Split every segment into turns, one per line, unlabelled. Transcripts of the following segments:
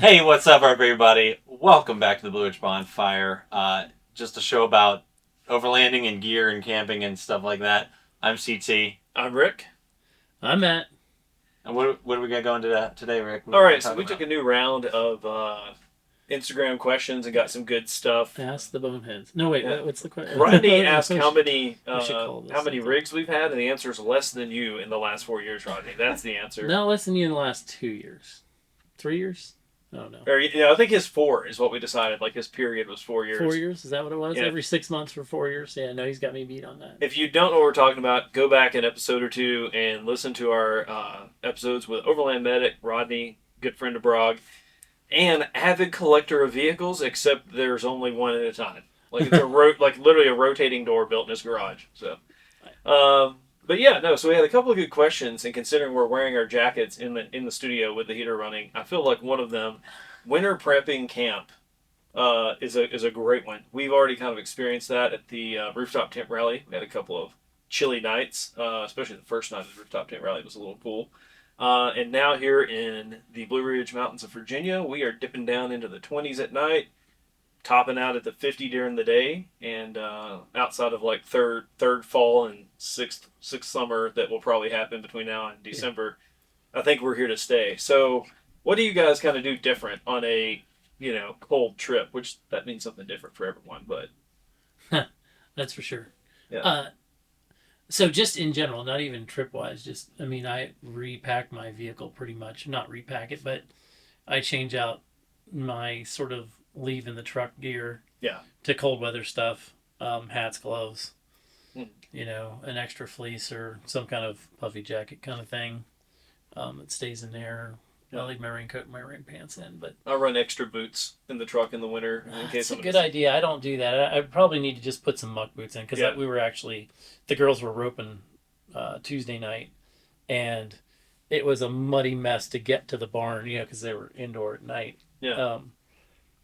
Hey, what's up, everybody? Welcome back to the Blue Ridge Bonfire. Just a show about overlanding and gear and camping and stuff like that. I'm CT.
I'm Rick.
I'm Matt.
And what do we got going today, Rick? What
All
are we
right, so
talking
we took
about?
a new round of Instagram questions and got some good stuff.
Ask the boneheads. No, wait.
Yeah.
What's the question?
Rodney asked how many
we should call this
how many
something.
rigs we've had, and the answer is less than you in the last 4 years, Rodney. That's the answer.
No, less than you in the last 2 years. 3 years? I don't know.
Or I think his 4 is what we decided. Like his period was 4 years.
4 years? Is that what it was?
Yeah.
Every 6 months for 4 years? Yeah, no, he's got me beat on that.
If you don't know what we're talking about, go back an episode or two and listen to our episodes with Overland Medic, Rodney, good friend of Brog, and avid collector of vehicles, except there's only one at a time. Like it's like literally a rotating door built in his garage. So, but yeah, no. So we had a couple of good questions, and considering we're wearing our jackets in the studio with the heater running, I feel like one of them, winter prepping camp, is a great one. We've already kind of experienced that at the rooftop tent rally. We had a couple of chilly nights, especially the first night of the rooftop tent rally was a little cool. And now here in the Blue Ridge Mountains of Virginia, we are dipping down into the 20s at night, topping out at the 50 during the day, and outside of like third fall and sixth summer that will probably happen between now and December. I think we're here to stay. So, what do you guys kind of do different on a cold trip? Which that means something different for everyone, but
That's for sure.
yeah,
So just in general, not even trip-wise, I repack my vehicle pretty much. Not repack it, but I change out my sort of leave in the truck gear
yeah,
to cold weather stuff, hats, gloves,
Hmm.
an extra fleece or some kind of puffy jacket kind of thing. It stays in there.
Yeah.
I leave my raincoat and my rain pants in, but
I run extra boots in the truck in the winter in case
it's a
I'm
good idea. I don't do that. I probably need to just put some muck boots in because
Yeah.
the girls were roping Tuesday night, and it was a muddy mess to get to the barn, because they were indoor at night.
Yeah.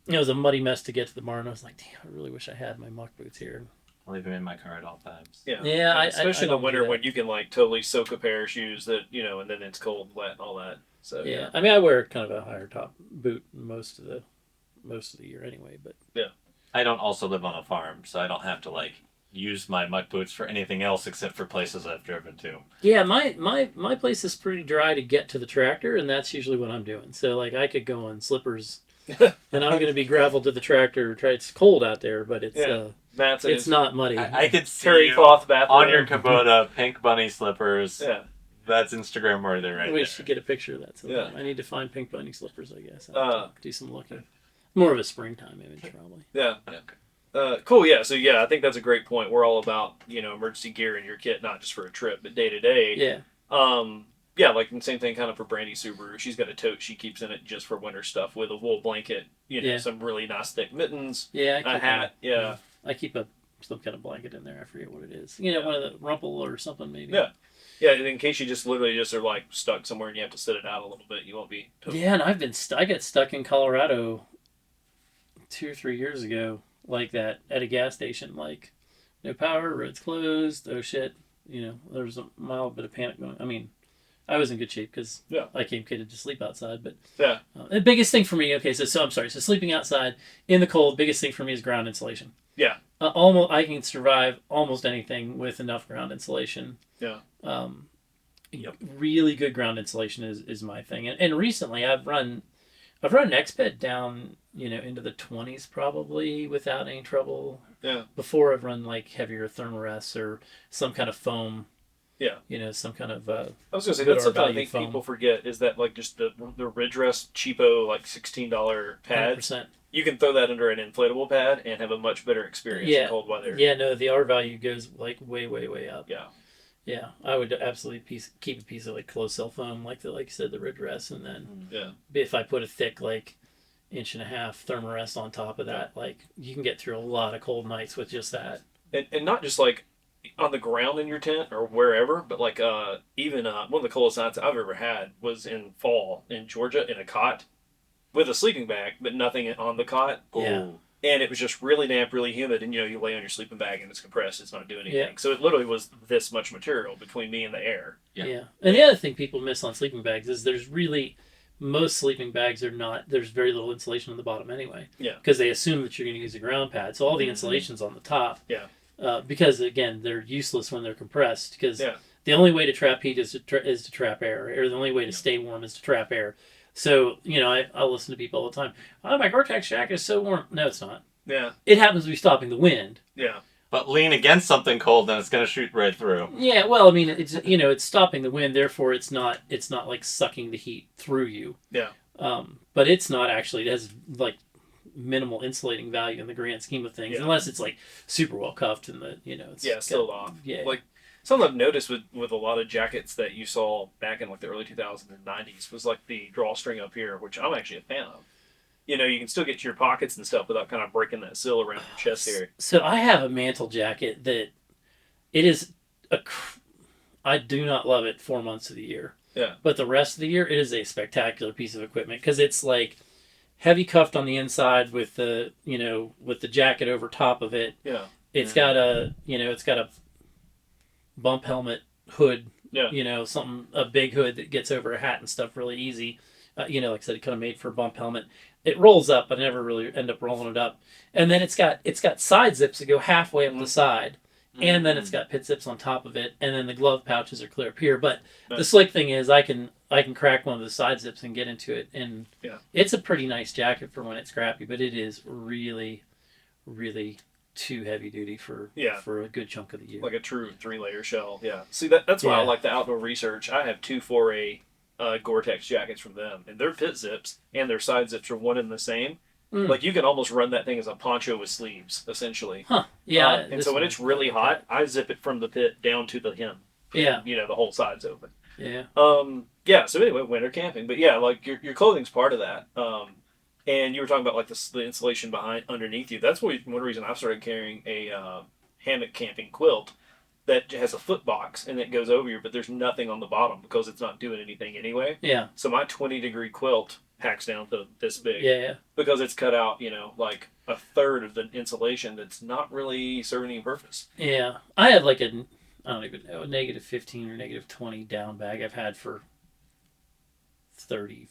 It was a muddy mess to get to the barn. I was like, damn, I really wish I had my muck boots here.
I leave them in my car at all times.
Yeah,
Yeah,
especially in the
don't do
winter
that.
when you can like totally soak a pair of shoes that and then it's cold, wet, and all that. So
Yeah, I mean, I wear kind of a higher top boot most of the year anyway. But
I don't also live on a farm, so I don't have to use my muck boots for anything else except for places I've driven to.
yeah, my place is pretty dry to get to the tractor, and that's usually what I'm doing. So like, I could go on slippers, and I'm going to be gravel to the tractor. It's cold out there, but
Yeah. Matt's in
it's
his
not muddy.
I could see
terry
you
cloth bathroom.
on your Kubota pink bunny slippers.
Yeah,
That's Instagram worthy right
We
there.
should get a picture of that sometime.
Yeah.
I need to find pink bunny slippers, I guess. I'll have to do some looking. More of a springtime image, probably.
yeah.
Okay.
Cool. Yeah. So yeah, I think that's a great point. We're all about emergency gear in your kit, not just for a trip, but day to day.
Yeah.
Yeah, like the same thing kind of for Brandy Subaru. She's got a tote she keeps in it just for winter stuff with a wool blanket,
Yeah.
some really nice thick mittens,
Yeah.
a hat. Yeah.
I keep some kind of blanket in there. I forget what it is.
Yeah.
One of the rumple or something maybe.
Yeah. Yeah, in case you just literally just are like stuck somewhere and you have to sit it out a little bit, you won't be. Totally...
Yeah, and I got stuck in Colorado 2 or 3 years ago, like that at a gas station, like no power, roads closed. Oh shit! There was a mild bit of panic going. I mean, I was in good shape because
Yeah.
I came catered to sleep outside. But
Yeah.
the biggest thing for me, okay, so I'm sorry. So sleeping outside in the cold, biggest thing for me is ground insulation.
Yeah.
Almost, I can survive almost anything with enough ground insulation.
Yeah.
Really good ground insulation is my thing. And recently I've run Exped down, into the 20s probably without any trouble.
Yeah.
Before I've run like heavier thermarests or some kind of foam.
Yeah.
Some kind of
I was gonna say
good
that's something I
R-value
think
foam.
people forget is that like just the Ridge Rest cheapo like $16 pads.
100%.
You can throw that under an inflatable pad and have a much better experience in cold weather.
Yeah, no, the R value goes like way, way, way up.
Yeah.
Yeah, I would absolutely keep a piece of like closed cell foam, like you said, the Ridge Rest, and then
Yeah.
if I put a thick like 1.5 thermarest on top of that, like you can get through a lot of cold nights with just that.
And not just like on the ground in your tent or wherever, but like even one of the coldest nights I've ever had was in fall in Georgia in a cot with a sleeping bag, but nothing on the cot.
Yeah.
Ooh.
And it was just really damp, really humid, and you lay on your sleeping bag and it's compressed, it's not doing anything.
Yeah.
So it literally was this much material between me and the air.
Yeah.
Yeah. And the other thing people miss on sleeping bags is there's really most sleeping bags are not. There's very little insulation on the bottom anyway.
Yeah.
Because they assume that you're going to use a ground pad, so all the insulation's on the top.
Yeah.
Because again, they're useless when they're compressed. Because
Yeah.
the only way to trap heat is to trap air, or the only way to stay warm is to trap air. So I listen to people all the time. Oh, my Gore-Tex jacket is so warm. No, it's not.
Yeah.
It happens to be stopping the wind.
Yeah.
But lean against something cold, and it's going to shoot right through.
Yeah, well, I mean, it's stopping the wind, therefore it's not like sucking the heat through you.
Yeah.
But it's not actually. It has like minimal insulating value in the grand scheme of things, unless it's like super well cuffed and it's
sealed off.
Yeah.
Like something I've noticed with a lot of jackets that you saw back in like the early 2000s and 90s was like the drawstring up here, which I'm actually a fan of. You can still get to your pockets and stuff without kind of breaking that seal around your chest area.
So I have a mantle jacket that it is I do not love it 4 months of the year.
Yeah.
But the rest of the year, it is a spectacular piece of equipment because it's like heavy cuffed on the inside with the jacket over top of it.
Yeah.
It's got a bump helmet hood.
Yeah.
A big hood that gets over a hat and stuff really easy. Like I said, it kind of made for a bump helmet. It rolls up, but I never really end up rolling it up. And then it's got side zips that go halfway up the side. And then it's got pit zips on top of it, and then the glove pouches are clear up here. But the slick thing is, I can crack one of the side zips and get into it, and it's a pretty nice jacket for when it's crappy. But it is really, really too heavy duty for a good chunk of the year.
Like a true 3-layer shell. Yeah. See, that's why I like the Outdoor Research. I have 2 4A Gore-Tex jackets from them, and their pit zips and their side zips are one and the same. Like you can almost run that thing as a poncho with sleeves, essentially.
Huh? Yeah.
And so when it's really hot, I zip it from the pit down to the hem.
Yeah.
The whole side's open.
Yeah.
Yeah. So anyway, winter camping, but yeah, like your clothing's part of that. And you were talking about like the insulation underneath you. That's one reason I've started carrying a hammock camping quilt that has a foot box and it goes over you, but there's nothing on the bottom because it's not doing anything anyway.
Yeah.
So my 20-degree quilt hacks down to this big.
Yeah.
Because it's cut out, like a third of the insulation that's not really serving any purpose.
Yeah. I have like I don't even know, a -15 or -20 down bag I've had for 30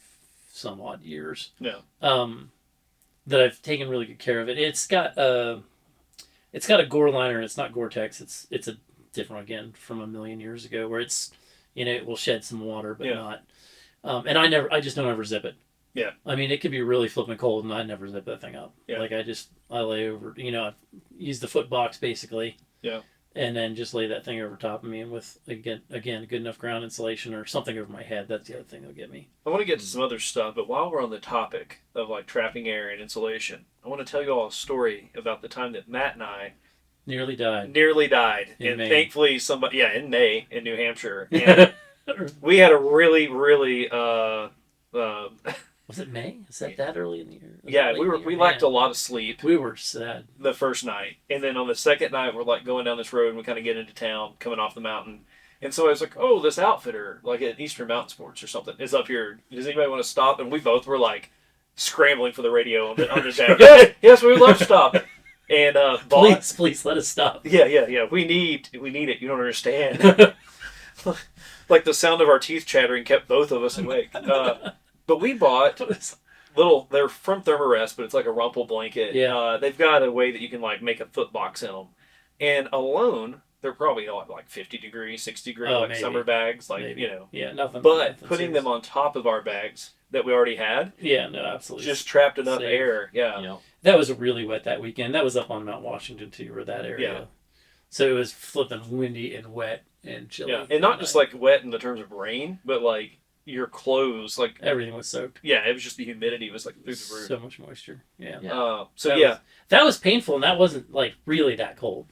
some odd years.
Yeah.
That I've taken really good care of it. It's got a Gore liner. It's not Gore-Tex. It's a different, again, from a million years ago, where it's it will shed some water but not. And I just don't ever zip it.
Yeah.
I mean, it could be really flipping cold and I never zip that thing up.
Yeah.
Like I lay over, I use the foot box basically.
Yeah.
And then just lay that thing over top of me, and with again good enough ground insulation or something over my head. That's the other thing that'll get me.
I want to get to some other stuff, but while we're on the topic of like trapping air and insulation, I want to tell you all a story about the time that Matt and I
Nearly died.
And
May.
thankfully somebody, in May in New Hampshire. And we had a really, really,
Was it May? Is that early in the year?
yeah, we lacked a lot of sleep
We were sad.
the first night. And then on the second night, we're like going down this road and we kind of get into town, coming off the mountain. And so I was like, oh, this outfitter, like at Eastern Mountain Sports or something, is up here. Does anybody want to stop? And we both were like scrambling for the radio on the deck. Yes, we would love to stop. And
Please let us stop.
Yeah. We need it. You don't understand. Like the sound of our teeth chattering kept both of us awake. But we bought they're from Thermarest, but it's like a rumple blanket.
Yeah.
They've got a way that you can like make a foot box in them. And alone, they're probably like 50 degree, 60 degree, like
maybe.
Summer bags, like,
Maybe. Yeah, nothing.
But
nothing
putting
serious.
them on top of our bags that we already had.
Yeah, no, absolutely.
Just trapped enough
Safe.
air. Yeah.
That was really wet that weekend. That was up on Mount Washington too, or that area.
Yeah.
So it was flipping windy and wet and chilly.
Yeah. And not just like wet in the terms of rain, but like your clothes, like
everything was soaked.
yeah, it was just the humidity was like through the roof.
So much moisture. Yeah. That was painful, and that wasn't like really that cold.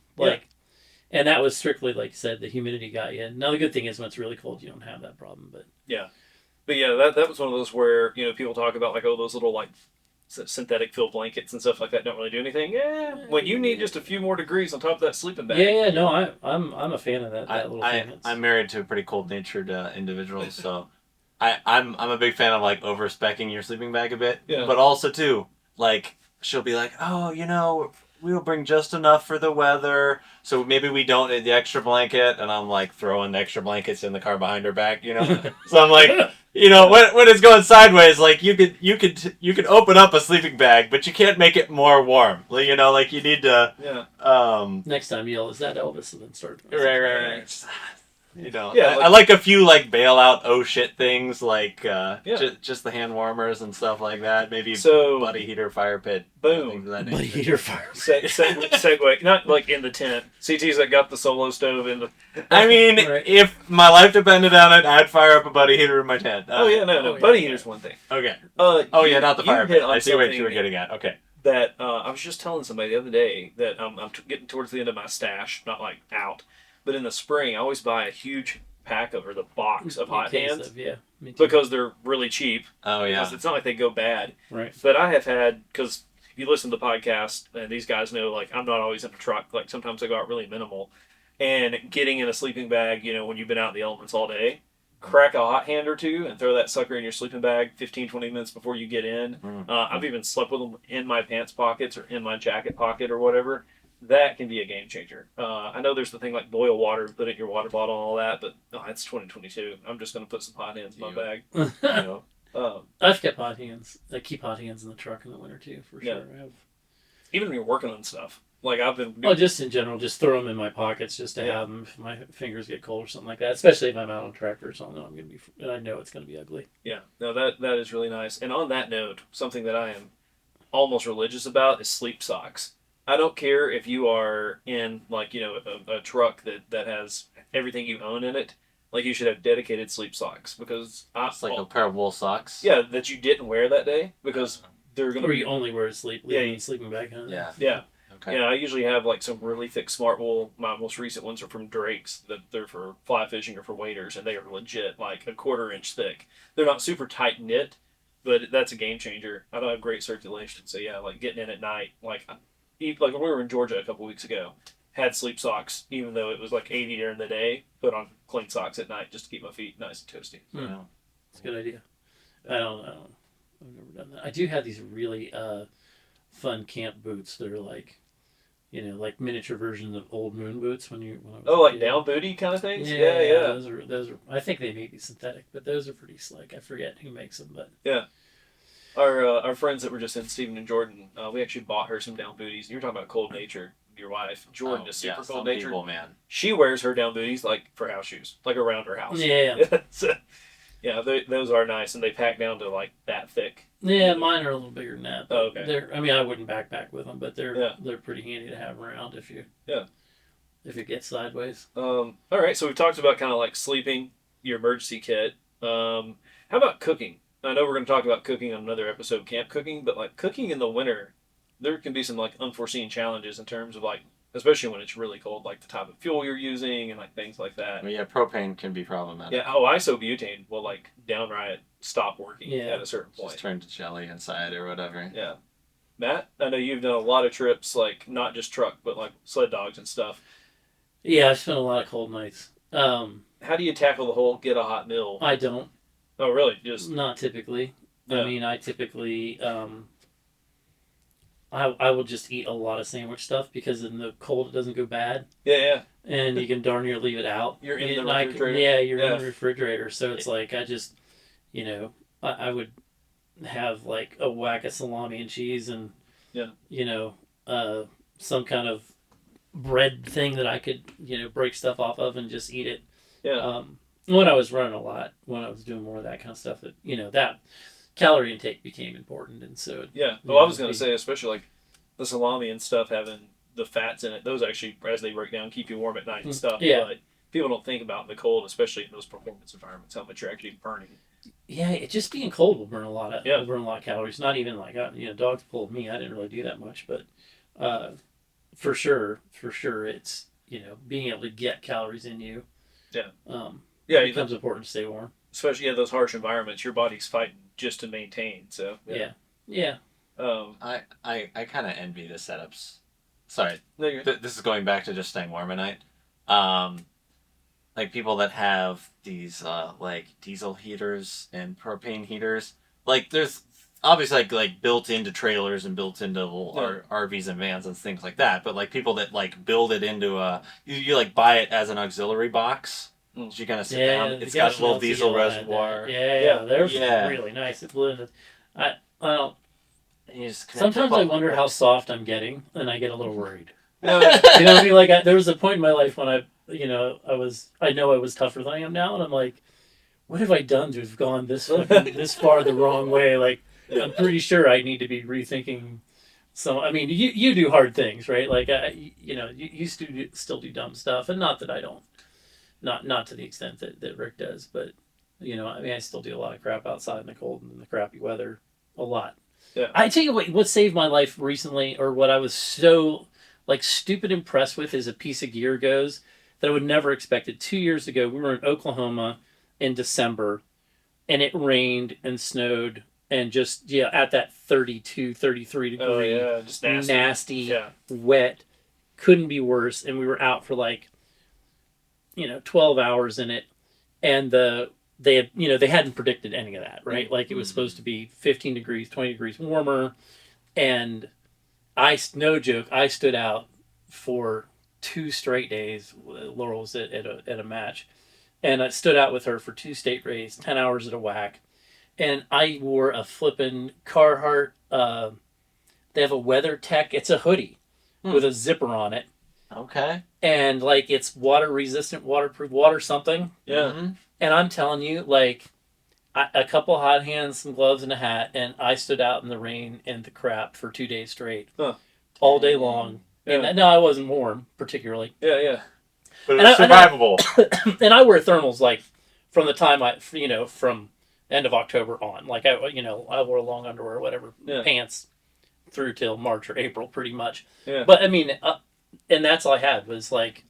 And that was strictly, like you said, the humidity got you. Now the good thing is when it's really cold, you don't have that problem. But
yeah, that was one of those where people talk about like, oh, those little like synthetic fill blankets and stuff like that don't really do anything. Yeah, when you need just a few more degrees on top of that sleeping bag.
No, I'm a fan of that little thing.
I'm married to a pretty cold-natured individual, so I'm a big fan of like over-speccing your sleeping bag a bit.
Yeah.
But also too, like she'll be like, oh, we'll bring just enough for the weather. So maybe we don't need the extra blanket. And I'm like throwing the extra blankets in the car behind her back, you know. So I'm like, you know, when it's going sideways, like you could open up a sleeping bag, but you can't make it more warm. Like, you know, like you need to.
Yeah.
Next time yell, is that Elvis? And then start.
Right. You know,
Yeah,
I like a few like bailout oh shit things like
Yeah.
just the hand warmers and stuff like that. Maybe
So-
buddy heater, fire pit,
Boom.
things of that
Buddy
nature.
heater fire.
Segue, not like in the tent. CT's that got the solo stove in the.
I mean,
Right.
if my life depended on it, I'd fire up a buddy heater in my tent.
Oh yeah, no,
Oh, yeah.
buddy heater's one thing.
Okay.
Oh
yeah, not the fire pit.
On
I see what
something
you were getting at. Okay.
That I was just telling somebody the other day that I'm getting towards the end of my stash, not like out, but in the spring I always buy a huge pack of or the box of hot
Case
hands
of, yeah, me too.
because they're really cheap.
Oh yeah.
Because it's not like they go bad.
Right.
But I have had, because if you listen to the podcast, and these guys know, like, I'm not always in a truck. Like, sometimes I go out really minimal. And getting in a sleeping bag, you know, when you've been out in the elements all day, crack a hot hand or two and throw that sucker in your sleeping bag 15, 20 minutes before you get in. I've even slept with them in my pants pockets or in my jacket pocket or whatever. That can be a game changer. I know there's the thing like boil water, put it in your water bottle and all that, but it's 2022. I'm just going to put some hot hands in my bag. You know?
I've kept hot hands. I keep hot hands in the truck in the winter too, for
Yeah.
sure. I have.
Even when you're working on stuff. Like I've been.
Oh, just in general, just throw them in my pockets just to
Yeah.
have them if my fingers get cold or something like that. Especially if I'm out on tractor or something, I'm gonna be, and I know it's gonna be ugly.
Yeah, no, that is really nice. And on that note, something that I am almost religious about is sleep socks. I don't care if you are in like, you know, a truck that has everything you own in it. Like you should have dedicated sleep socks because
It's like a pair of wool socks.
yeah, that you didn't wear that day because they're gonna
Or
be
you only wear a sleep,
Yeah,
leaving
you-
sleeping bag on.
Yeah.
yeah.
Okay.
Yeah, I usually have like some really thick smart wool. My most recent ones are from Drake's. That they're for fly fishing or for waders, and they are legit like a 1/4 inch thick. They're not super tight knit, but that's a game changer. I don't have great circulation, so yeah, like getting in at night, like when we were in Georgia a couple weeks ago, had sleep socks even though it was like 80 during the day. Put on clean socks at night just to keep my feet nice and toasty.
Hmm. It's a good idea. I don't. I've never done that. I do have these really fun camp boots that are like, you know, like miniature versions of old moon boots when I was
Oh,
a
like
kid.
down booty kind of things.
Yeah,
Yeah.
Those are. I think they may be synthetic, but those are pretty slick. I forget who makes them, but
Our friends that were just in Stephen and Jordan, we actually bought her some down booties. You were talking about cold nature. Your wife Jordan is super
some
cold natured.
people, man.
She wears her down booties like for house shoes, like around her house.
yeah,
So, yeah, those are nice, and they pack down to like that thick.
yeah, mine are a little bigger than that. But
Oh, okay.
They're. I mean, I wouldn't backpack with them, but they're
Yeah.
they're pretty handy to have around if you.
Yeah.
If it gets sideways.
All right, so we've talked about kind of like sleeping, your emergency kit. How about cooking? I know we're going to talk about cooking on another episode of camp cooking, but like cooking in the winter, there can be some like unforeseen challenges in terms of like, especially when it's really cold, like the type of fuel you're using and like things like that.
I mean, yeah, propane can be problematic.
Yeah. Oh, isobutane will like downright stop working
Yeah.
at a certain point.
Just turn to jelly inside or whatever.
Yeah. Matt, I know you've done a lot of trips, like not just truck, but like sled dogs and stuff.
Yeah, I've spent a lot of cold nights.
How do you tackle the whole get a hot meal?
I don't.
Oh, really? Just
Not typically.
Yeah.
I mean, I typically, I will just eat a lot of sandwich stuff because in the cold it doesn't go bad,
yeah.
and you can darn near leave it out.
You're in the
And I-
refrigerator?
Yeah, you're
Yeah.
in the refrigerator. So it's like I just, you know, I would have like a whack of salami and cheese and,
Yeah.
you know, some kind of bread thing that I could, you know, break stuff off of and just eat it.
Yeah.
When I was running a lot, when I was doing more of that kind of stuff, that, you know, that calorie intake became important, and so
Yeah.
Yeah,
Well, I was going
the-
to say, especially like the salami and stuff having the fats in it, those actually, as they break down, keep you warm at night and stuff.
Yeah.
But people don't think about in the cold, especially in those performance environments, how much you're actually burning.
yeah, it just being cold will burn a lot of
Yeah.
will burn a lot of calories. Not even like you know, dogs pulled me. I didn't really do that much, but for sure, it's, you know, being able to get calories in you.
Yeah.
It
Yeah.
becomes important to stay warm.
Especially in those harsh environments, your body's fighting just to maintain. So,
Yeah.
I kind of envy the setups. Sorry,
No, you're,
this is going back to just staying warm at night. Like people that have these like diesel heaters and propane heaters. Like there's obviously like built into trailers and built into little
Yeah.
RVs and vans and things like that. But like people that like build it into you like buy it as an auxiliary box.
Mm.
So you kind of sit
Yeah,
down.
the
It's got a
gas
little
melty
diesel
all had that.
reservoir.
Yeah, they're
Yeah.
really nice. It blew in. I don't.
And you just connect
Sometimes
them
I
up.
wonder how soft I'm getting, and I get a little worried.
No,
You know what I mean? Like there was a point in my life when I know I was tougher than I am now, and I'm like, what have I done to have gone this far the wrong way? Like, I'm pretty sure I need to be rethinking. So I mean, you do hard things, right? Like, you still do dumb stuff, and not that I don't, not to the extent that Rick does, but I mean, I still do a lot of crap outside in the cold and in the crappy weather, a lot.
Yeah.
I tell you what saved my life recently, or what I was so like stupid impressed with as a piece of gear goes, that I would never expected. 2 years ago, we were in Oklahoma in December, and it rained and snowed and just at that 32, 33 degree,
oh yeah, just nasty. Yeah.
wet, couldn't be worse. And we were out for like 12 hours in it, and they hadn't predicted any of that, right? Like it was supposed to be 15 degrees, 20 degrees warmer, and no joke, I stood out for 2 straight days. Laurel was at a match, and I stood out with her for 2 state races, 10 hours at a whack, and I wore a flippin' Carhartt. They have a Weather Tech. It's a hoodie with a zipper on it,
Okay.
and like it's water resistant, waterproof, water something.
Yeah.
Mm-hmm.
And I'm telling you, like, a couple hot hands, some gloves, and a hat, and I stood out in the rain and the crap for 2 days straight, all day long.
Yeah.
And no, I wasn't warm particularly.
Yeah.
But it
And
was survivable.
And I wear thermals like from the time from end of October on. Like I wore long underwear, or whatever, pants through till March or April, pretty much.
Yeah.
But I mean, and that's all I had was like,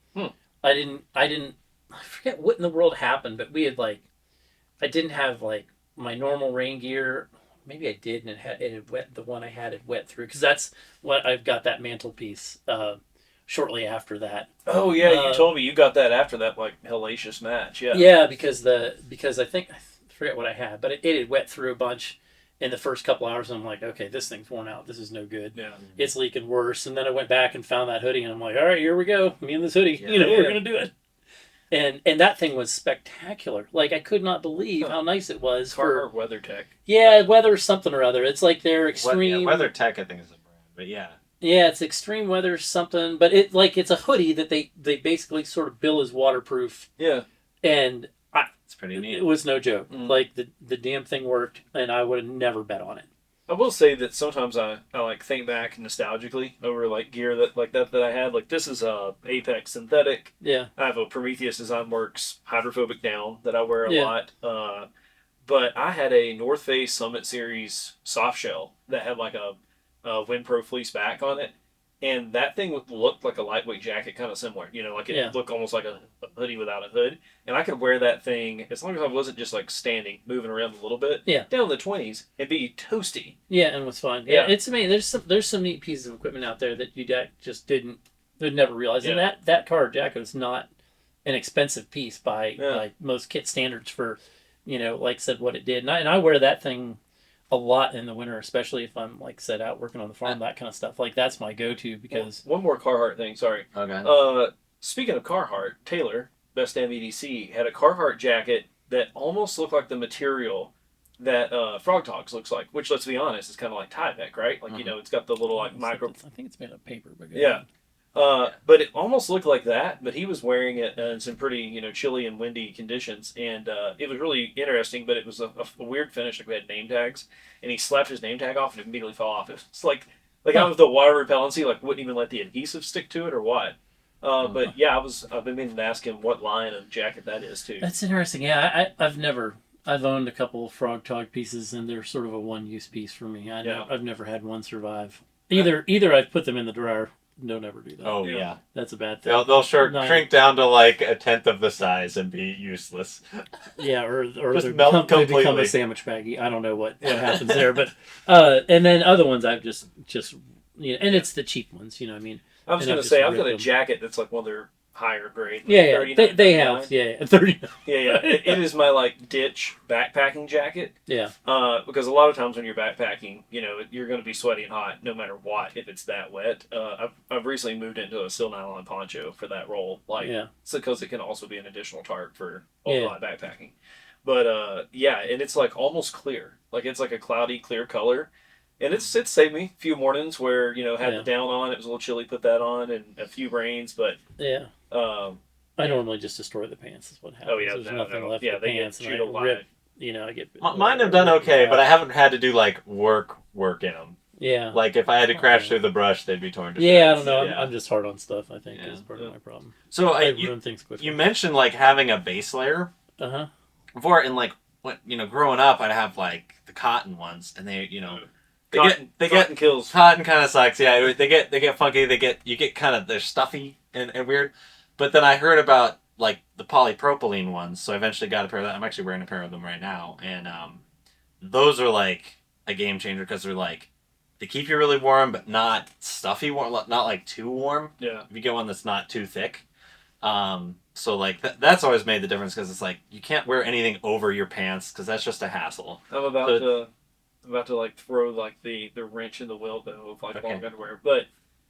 I forget what in the world happened, but we had I didn't have like my normal rain gear. Maybe I did, and it had wet. The one I had had wet through, because that's what I've got that mantelpiece. Shortly after that.
Oh yeah, you told me you got that after that like hellacious match. Yeah.
Yeah, because I forget what I had, but it had wet through a bunch in the first couple hours, and I'm like, okay, this thing's worn out. This is no good.
Yeah.
It's leaking worse. And then I went back and found that hoodie, and I'm like, all right, here we go. Me and this hoodie.
Yeah.
We're gonna do it. And that thing was spectacular. Like, I could not believe how nice it was.
Carhartt Weather Tech.
Yeah, weather something or other. It's like their extreme.
Weather Tech, I think, is a brand, but yeah.
Yeah, it's extreme weather something, but it's a hoodie that they basically sort of bill as waterproof.
Yeah.
And
It's pretty neat.
it was no joke.
Mm.
Like the damn thing worked, and I would have never bet on it.
I will say that sometimes I like think back nostalgically over like gear that I had. Like this is a Apex synthetic.
Yeah.
I have a Prometheus Design Works hydrophobic down that I wear a
Yeah.
lot. But I had a North Face Summit Series soft shell that had like a WindPro fleece back on it, and that thing looked like a lightweight jacket, kind of similar. Like it looked almost like a hoodie without a hood. And I could wear that thing as long as I wasn't just like standing, moving around a little bit, down in the 20s, and be toasty.
Yeah, and it was fun. Yeah, it's amazing. There's some neat pieces of equipment out there that you just would never realize. And that Carhartt jacket is not an expensive piece by most kit standards for, like I said, what it did. And I wear that thing a lot in the winter, especially if I'm like set out working on the farm, that kind of stuff. Like that's my go-to because
one more Carhartt thing. Sorry.
Okay.
Speaking of Carhartt, Taylor, Best Damn EDC, had a Carhartt jacket that almost looked like the material that Frog Talks looks like. Which, let's be honest, is kind of like Tyvek, right? Like it's got the little like micro.
I think it's made of paper. But
but it almost looked like that. But he was wearing it in some pretty chilly and windy conditions, and it was really interesting. But it was a weird finish. Like we had name tags, and he slapped his name tag off, and it immediately fell off. It's like out of the water repellency, like wouldn't even let the adhesive stick to it or what. But yeah, I've been meaning to ask him what line of jacket that is too.
That's interesting. Yeah, I've owned a couple of Frog Talk pieces, and they're sort of a one-use piece for me. I've never had one survive. Either I've put them in the dryer. Don't ever do that.
Oh yeah,
that's a bad thing.
They'll shrink down to like a tenth of the size and be useless.
Yeah, or
just
they become a sandwich baggie. I don't know what happens there, but and then other ones I've just and it's the cheap ones. I mean,
I was going to say I've got a jacket that's like one of their higher grade.
Yeah, they
$39.99.
have. Yeah, 30.
Yeah. It is my like ditch backpacking jacket.
Yeah.
Because a lot of times when you're backpacking, you're going to be sweaty and hot no matter what if it's that wet. I've recently moved into a Sil nylon poncho for that role, like because it can also be an additional tarp for ultralight backpacking. But and it's like almost clear, like it's like a cloudy clear color. And it's saved me a few mornings where, had the down on, it was a little chilly, put that on, and a few rains, but...
Yeah. I normally just destroy the pants is what happens.
Oh, yeah,
There's nothing left
yeah,
of the pants.
Get
And I rip, I get...
Mine have done okay, but I haven't had to do, like, work in them.
Yeah.
Like, if I had to crash through the brush, they'd be torn to shreds.
Yeah, I don't know. I'm just hard on stuff, I think, is part of my problem.
So,
I ruin things quickly.
You mentioned, like, having a base layer.
Uh-huh.
Before, and, like, growing up, I'd have, like, the cotton ones, and they,
Cotton kills.
Cotton kind of sucks. Yeah, they get funky. You get kind of they're stuffy and weird. But then I heard about like the polypropylene ones, so I eventually got a pair of that. I'm actually wearing a pair of them right now, and those are like a game changer because they're like they keep you really warm, but not stuffy warm, not like too warm.
Yeah.
If you get one that's not too thick. So like that's always made the difference because it's like you can't wear anything over your pants because that's just a hassle.
I'm about to like throw like the wrench in the wheel though of like long underwear, but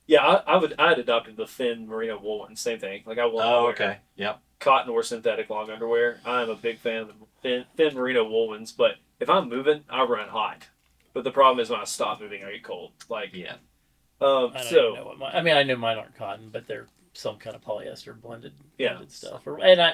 yeah, I'd adopted the thin merino wool one, same thing. Like I will wear cotton or synthetic long underwear. I'm a big fan of the thin merino wool ones, but if I'm moving, I run hot. But the problem is when I stop moving, I get cold. Like
yeah.
I don't even know what I know mine aren't cotton, but they're some kind of polyester blended stuff. And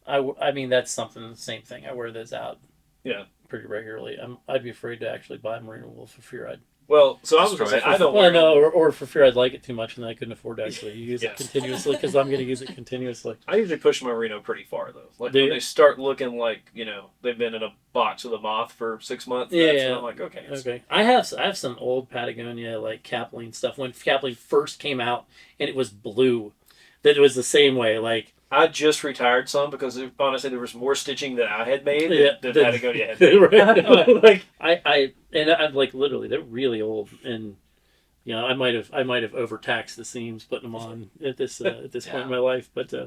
I mean that's something same thing. I wear those out.
Yeah.
Pretty regularly. I'd be afraid to actually buy merino wool for fear I'd.
Well, so I was going to say I don't.
Well, no, or for fear I'd like it too much and I couldn't afford to actually use it continuously because I'm going to use it continuously.
I usually push my merino pretty far though. Like when they start looking like they've been in a box with a moth for 6 months. Yeah. I'm like okay.
I have some old Patagonia like Capline stuff when Capline first came out and it was blue. That it was the same way like.
I just retired some because honestly there was more stitching that I had made than Patagonia had made.
Right. Like I'm like literally they're really old and I might have overtaxed the seams putting them on at this point in my life, but
I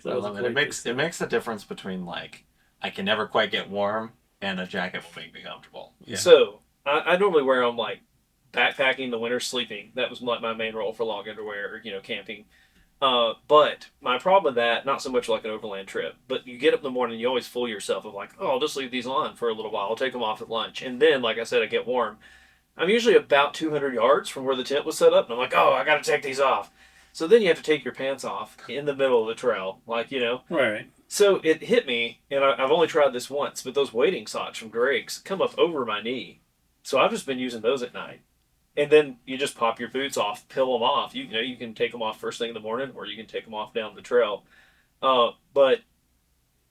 love it. It makes a difference between like I can never quite get warm and a jacket will make me comfortable.
Yeah. So I normally wear them like backpacking, the winter sleeping. That was like my main role for long underwear or camping. But my problem with that, not so much like an overland trip, but you get up in the morning, you always fool yourself of like, oh, I'll just leave these on for a little while. I'll take them off at lunch. And then, like I said, I get warm. I'm usually about 200 yards from where the tent was set up. And I'm like, oh, I got to take these off. So then you have to take your pants off in the middle of the trail. Like,
Right.
So it hit me, and I've only tried this once, but those wading socks from Greg's come up over my knee. So I've just been using those at night. And then you just pop your boots off, peel them off. You can take them off first thing in the morning, or you can take them off down the trail. But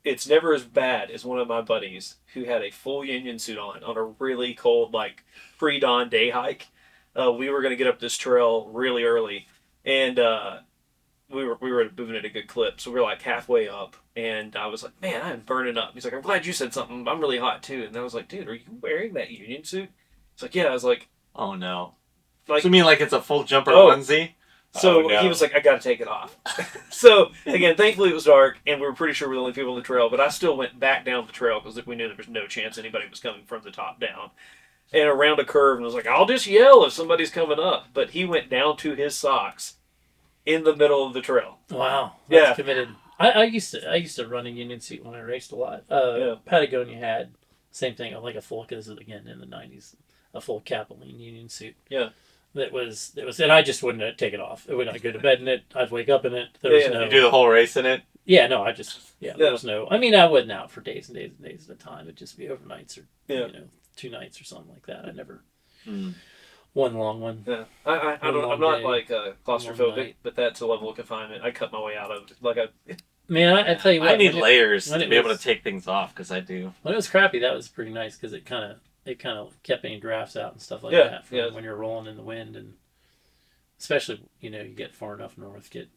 it's never as bad as one of my buddies who had a full Union suit on a really cold, like pre-dawn day hike. We were going to get up this trail really early, and we were moving at a good clip. So we were like halfway up, and I was like, "Man, I'm burning up." He's like, "I'm glad you said something. I'm really hot too." And I was like, "Dude, are you wearing that Union suit?" He's like, "Yeah." I was like.
Oh no!
Like,
so you mean like it's a full jumper onesie?
So he was like, "I got to take it off." So again, thankfully it was dark, and we were pretty sure we were the only people on the trail. But I still went back down the trail because we knew there was no chance anybody was coming from the top down, and around a curve. And I was like, "I'll just yell if somebody's coming up." But he went down to his socks in the middle of the trail.
Wow, that's committed. I used to run a Union suit when I raced a lot. Patagonia had same thing, like a full because again in the '90s. A full Capline Union suit.
Yeah.
That was, and I just wouldn't take it off. When I go to bed in it, I'd wake up in it. There was no.
You do the whole race in it?
Yeah, no, there was no. I mean, I wasn't out for days and days and days at a time. It'd just be overnights or 2 nights or something like that. I never. One long one.
Yeah, I'm not like claustrophobic, but that's a level of confinement. I cut my way out of it. Like
Man, I tell you what.
I need layers to be able to take things off because I do.
When it was crappy, that was pretty nice because it kind of kept any drafts out and stuff like that from when you're rolling in the wind, and especially you get far enough north, get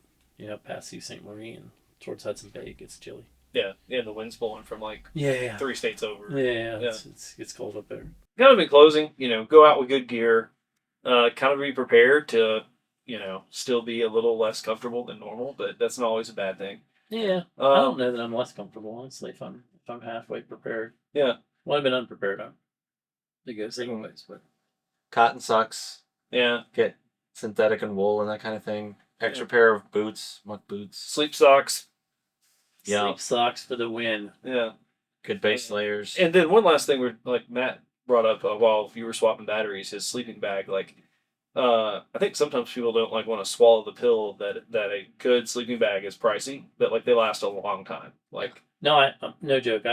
past Sault Ste. Marie and towards Hudson Bay, it gets chilly.
Yeah, the wind's blowing from like 3 states over.
Yeah. It's cold up there.
Kind of in closing, go out with good gear, kind of be prepared to still be a little less comfortable than normal, but that's not always a bad thing.
Yeah, I don't know that I'm less comfortable, honestly, if I'm halfway prepared.
Yeah.
Well, I've been unprepared. It goes different ways, but
Cotton sucks.
Yeah.
Get synthetic and wool and that kind of thing. Extra pair of boots, muck boots.
Sleep socks.
Yeah.
sleep socks for the win.
Yeah.
Good base layers.
And then one last thing, like Matt brought up while you were swapping batteries, his sleeping bag. Like, I think sometimes people don't like want to swallow the pill that a good sleeping bag is pricey, but like they last a long time. Like,
No, no joke.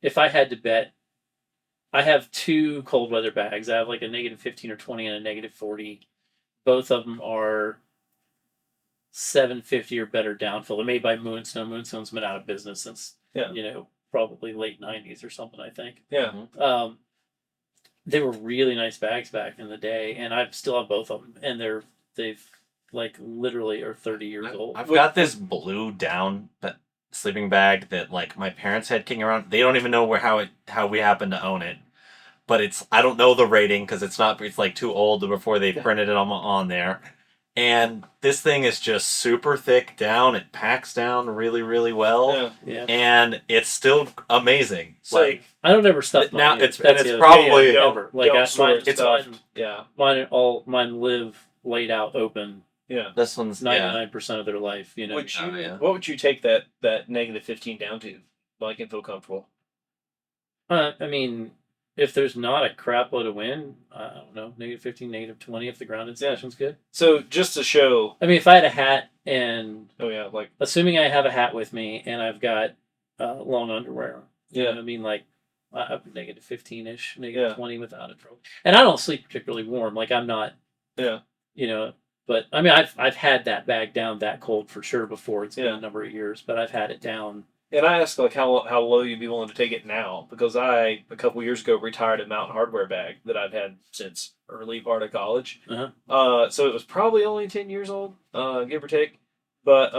If I had to bet, I have 2 cold weather bags. I have like a -15 or 20 and a -40. Both of them are 750 or better downfill. They're made by Moonstone. Moonstone's been out of business since probably late 90s or something, I think.
yeah.
They were really nice bags back in the day, and I still have both of them, and they've like literally are 30 years old.
I've got this blue down sleeping bag that like my parents had kicking around. They don't even know how we happen to own it, but I don't know the rating because it's like too old before they printed it on there. And this thing is just super thick down. It packs down really, really well.
Yeah.
And it's still amazing.
So,
like
I don't ever stuff
now
mine.
it's
That's the other
probably
thing. Ever. Like
don't store
mine,
stuff.
mine live laid out open.
Yeah.
this one's
99% of their life.
What would you take that -15 down to? Like and feel comfortable.
I mean, if there's not a crap load of wind, I don't know, -15, -20 if the ground installation's good.
So just to show.
I mean, if I had a hat and
like
assuming I have a hat with me and I've got long underwear, you know what I mean, like I'm -15-ish, -20 without it. And I don't sleep particularly warm. Like I'm not.
Yeah.
But I mean, I've had that bag down that cold for sure before. It's been a number of years, but I've had it down.
And I asked like how low you'd be willing to take it now because I a couple years ago retired a Mountain Hardwear bag that I've had since early part of college. So it was probably only 10 years old, give or take. But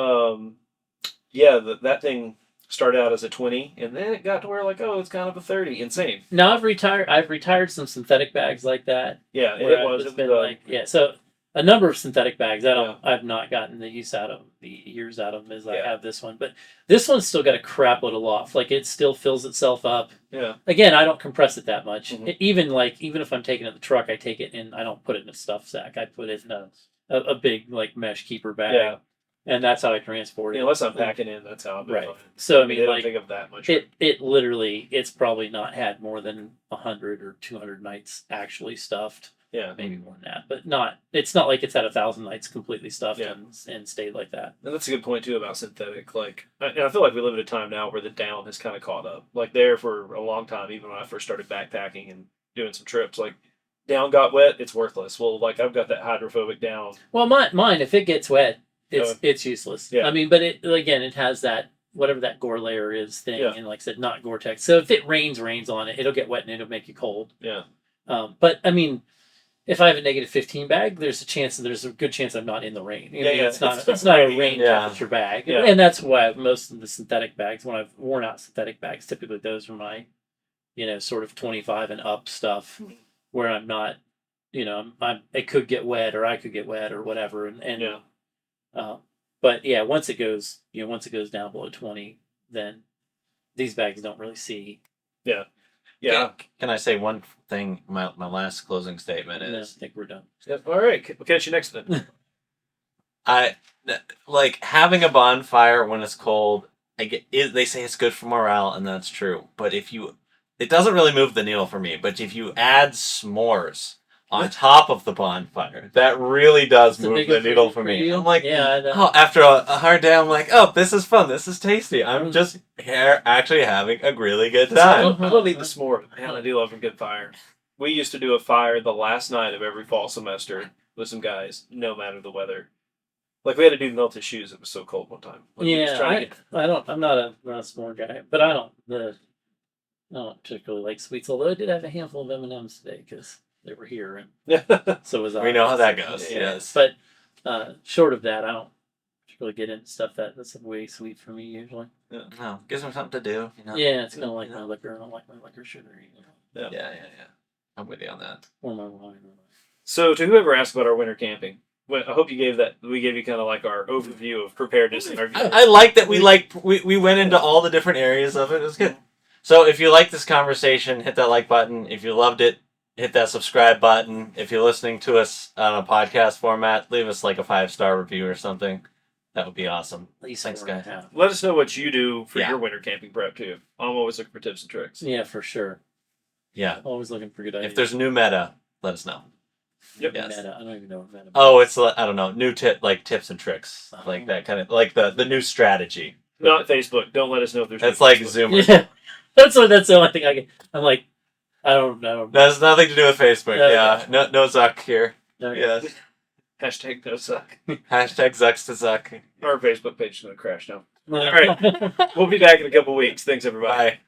that thing started out as a 20, and then it got to where like it's kind of a 30. Insane.
Now I've retired some synthetic bags like that.
Yeah,
It's been so. A number of synthetic bags. I've not gotten the years out of them as I have this one, but this one's still got a crap load of loft. Like it still fills itself up.
Yeah.
Again, I don't compress it that much.
Mm-hmm.
Even if I'm taking it in the truck, I take it in. I don't put it in a stuff sack. I put it in a big like mesh keeper bag.
Yeah.
And that's how I transport it.
Unless I'm packing in, that's how I'm doing it.
So I mean,
don't think of that much.
It literally, it's probably not had more than 100 or 200 nights actually stuffed.
Yeah,
maybe more than that, but not. It's not like it's had 1,000 nights completely stuffed and stayed like that.
And that's a good point too about synthetic. Like, and I feel like we live at a time now where the down has kind of caught up. Like there for a long time, even when I first started backpacking and doing some trips, like down got wet, it's worthless. Well, like I've got that hydrophobic down.
Well, mine, if it gets wet, it's useless.
Yeah.
I mean, but it has that whatever that gore layer is thing, and like I said, not Gore-Tex. So if it rains on it, it'll get wet and it'll make you cold.
Yeah.
But I mean. If I have a -15 bag, there's a good chance I'm not in the rain. It's not a rain temperature bag, and that's why most of the synthetic bags, when I've worn out synthetic bags, typically those are my, sort of 25 and up stuff, where I'm not, it could get wet or I could get wet or whatever, but yeah, once it goes down below 20, then these bags don't really see.
Yeah. Yeah.
Can I say one thing? My last closing statement is.
I think we're done.
Yep. All right. We'll catch you next time.
I like having a bonfire when it's cold. They say it's good for morale, and that's true. But it doesn't really move the needle for me. But if you add s'mores on top of the bonfire, that really does move the needle for me. I'm like, after a hard day, I'm like, this is fun. This is tasty. I'm just here actually having a really good time.
I don't need the s'more. Man, I do love a good fire. We used to do a fire the last night of every fall semester with some guys, no matter the weather. Like we had to do melted shoes. It was so cold one time. Like,
I'm not a s'more guy, but I don't particularly like sweets. Although I did have a handful of M&Ms today because they were here, and so was I.
We know how that goes. Yes,
but short of that, I don't particularly get into stuff that's way sweet for me usually.
Yeah. No, gives me something to do.
Yeah, it's kind of like my liquor. I don't like my liquor sugary.
Yeah. I'm with you on that.
Or my wine.
So, to whoever asked about our winter camping, Well, I hope you gave that. We gave you kind of like our overview of preparedness and our.
I like that we went into all the different areas of it. It was good. So if you like this conversation, hit that like button. If you loved it, hit that subscribe button. If you're listening to us on a podcast format, leave us like a 5-star review or something. That would be awesome. Thanks, guys.
Yeah.
Let us know what you do for
Yeah.
your winter camping prep too. I'm always looking for tips and tricks.
Yeah, for sure.
Yeah.
Always looking for good ideas.
If there's new meta, let us know.
Yep.
Yes.
Meta. I don't even know what meta.
Oh, it's I don't know, new tips and tricks, like that kind of like the new strategy.
Not Facebook. Don't let us know if there's.
That's
no
like
Facebook.
Zoomer.
Yeah, that's the only thing I can. I'm like, I don't know.
That has nothing to do with Facebook.
Okay.
Yeah, no Zuck here.
Okay.
Yes.
Hashtag no suck.
Hashtag Zucks to Zuck.
Our Facebook page is going to crash now.
All
right. We'll be back in a couple weeks. Thanks, everybody.
Bye.